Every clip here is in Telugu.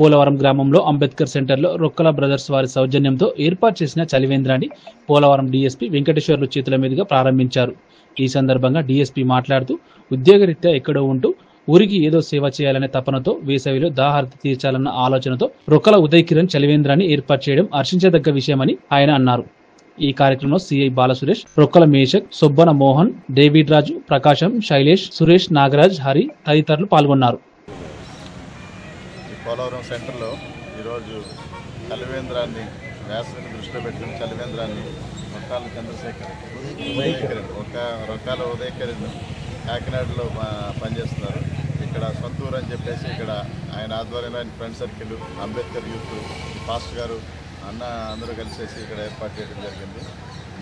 పోలవరం గ్రామంలో అంబేద్కర్ సెంటర్లో రొక్కల బ్రదర్స్ వారి సౌజన్యంతో ఏర్పాటు చేసిన చలివేంద్రాన్ని పోలవరం డీఎస్పీ వెంకటేశ్వర్లు చేతుల మీదుగా ప్రారంభించారు. ఈ సందర్భంగా డీఎస్పీ మాట్లాడుతూ ఉద్యోగరీత్యా ఎక్కడో ఉంటూ ఊరికి ఏదో సేవ చేయాలనే తపనతో వేసవిలో దాహార్తి తీర్చాలన్న ఆలోచనతో రొక్కల ఉదయ్ కిరణ్ చలివేంద్రాన్ని ఏర్పాటు చేయడం హర్షించదగ్గ విషయమని ఆయన అన్నారు. ఈ కార్యక్రమంలో సిఐ బాలసురేష్, రొక్కల మేషక్, సొబ్బన మోహన్, డేవిడ్ రాజు, ప్రకాశం, శైలేష్, సురేష్, నాగరాజ్, హరి తదితరులు పాల్గొన్నారు. పోలవరం సెంటర్లో ఈరోజు చలివేంద్రాన్ని వేసవిని దృష్టిలో పెట్టుకుని చలివేంద్రాన్ని రొక్కాల చంద్రశేఖర్ రొక్కాల ఉదయ్ కిరణ్ కాకినాడలో పనిచేస్తున్నారు. ఇక్కడ సొంతూరు అని చెప్పేసి ఇక్కడ ఆయన ఆధ్వర్యంలో ఆయన friend circle, Ambedkar youth, pastor గారు అన్న అందరూ కలిసేసి ఇక్కడ ఏర్పాటు చేయడం జరిగింది.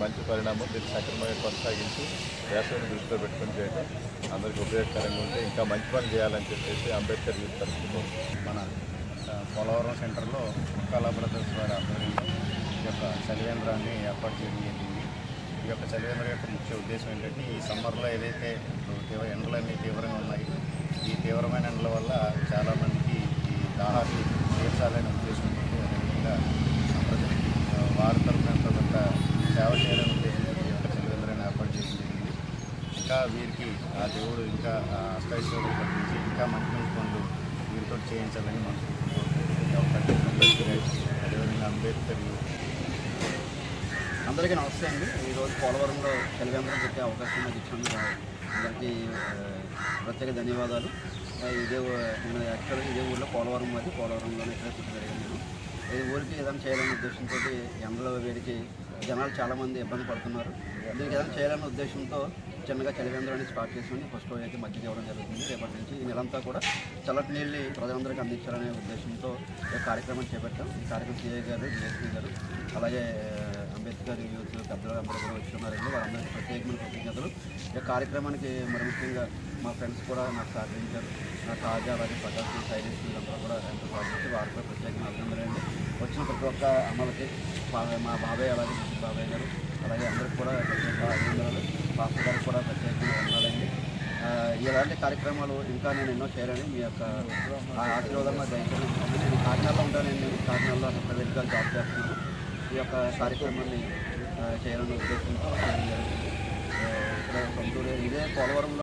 మంచి పరిణామం. దీన్ని సక్రమంగా కొనసాగించి వేసవిని దృష్టిలో పెట్టుకుని చేయడం అందరికీ ఉపయోగకరంగా ఉంటే ఇంకా మంచి పని చేయాలని చెప్పేసి అంబేద్కర్ యూత్ తరఫున మన పోలవరం సెంటర్లో రొక్కాల బ్రదర్స్ వారి ఆధ్వర్యంలో ఈ యొక్క చలివేంద్రాన్ని ఏర్పాటు చేయడం జరిగింది. ఈ యొక్క చలివేంద్రం యొక్క ముఖ్య ఉద్దేశం ఏంటంటే ఈ సమ్మర్లో ఏదైతే ఎండలన్నీ తీవ్రంగా ఉన్నాయి, ఈ తీవ్రమైన ఎండల వల్ల చాలామందికి ఈ దాహాన్ని తీర్చాలనే ఉద్దేశంతో అదేవిధంగా ప్రజలకి వారి తరఫున కొంత సేవ చేయాలనే ఉద్దేశంతో ఈ యొక్క చలివేంద్రాన్ని ఏర్పాటు చేయడం జరిగింది. ఇంకా వీరికి ఆ దేవుడు ఇంకా అష్టైశ్వర్యాలు కల్పించి ఇంకా మంచి మంచి పనులు వీరితో చేయించాలని మనస్ఫూర్తిగా అదేవిధంగా అంబేద్కర్ అందరికీ నమస్తే అండి. ఈరోజు పోలవరంలో చలివేంద్రం పెట్టే అవకాశం నాకు ఇచ్చినందుకు అందరికీ ప్రత్యేక ధన్యవాదాలు. నేను యాక్చువల్గా ఇదే ఊళ్ళో పోలవరం అది పోలవరంలోనే ఇక్కడ పుట్టి జరిగాను. నేను ఈ ఊరికి ఏదైనా చేయాలనే ఉద్దేశంతో ఎండలో వేడికి జనాలు చాలామంది ఇబ్బంది పడుతున్నారు. దీనికి ఏదైనా చేయాలనే ఉద్దేశంతో చిన్నగా చలివేంద్రాన్ని స్టార్ట్ చేసుకుని ఫస్ట్ రోజు అయితే మజ్జిగ ఇవ్వడం జరుగుతుంది. రేపటి నుంచి ఈ నెలంతా కూడా చల్లటి నీళ్ళు ప్రజలందరికీ అందించాలనే ఉద్దేశంతో ఈ కార్యక్రమాన్ని చేపట్టాం. ఈ కార్యక్రమం సిఐ గారు, డిఎస్పీ గారు, అలాగే అంబేద్కర్ యూత్ పెద్దలు అందరూ కూడా వచ్చున్నారండి. వాళ్ళందరికీ ప్రత్యేకమైన కృతజ్ఞతలు. ఈ కార్యక్రమానికి మరి ముఖ్యంగా మా ఫ్రెండ్స్ కూడా నాకు సహకరించారు. తాజా అలాగే ప్రకాశ్, శైలేష్ వీళ్ళందరూ కూడా ఎంతో సహకరించి వారు కూడా ప్రత్యేకంగా అభినందనండి. వచ్చిన ప్రతి ఒక్క అమ్మలకి మా బాబాయ్ అలాగే బాబాయ్ గారు అలాగే అందరికి కూడా ప్రత్యేక అభినందనలు. పాస్టర్ గారికి కూడా ప్రత్యేకంగా వందనాలండి. ఇలాంటి కార్యక్రమాలు ఇంకా నేను ఎన్నో చేయాలని మీ యొక్క ఆశీర్వాదంగా దయచేసి. నేను కాకినాడలో ఉంటానండి. నేను కాకినాడలో అక్కడ ప్రైవేట్గా జాబ్ చేస్తున్నాను. ఈ యొక్క కార్యక్రమాన్ని చేయాలనే ఉద్దేశంతో ఇక్కడ సొంతూరు ఇదే పోలవరంలో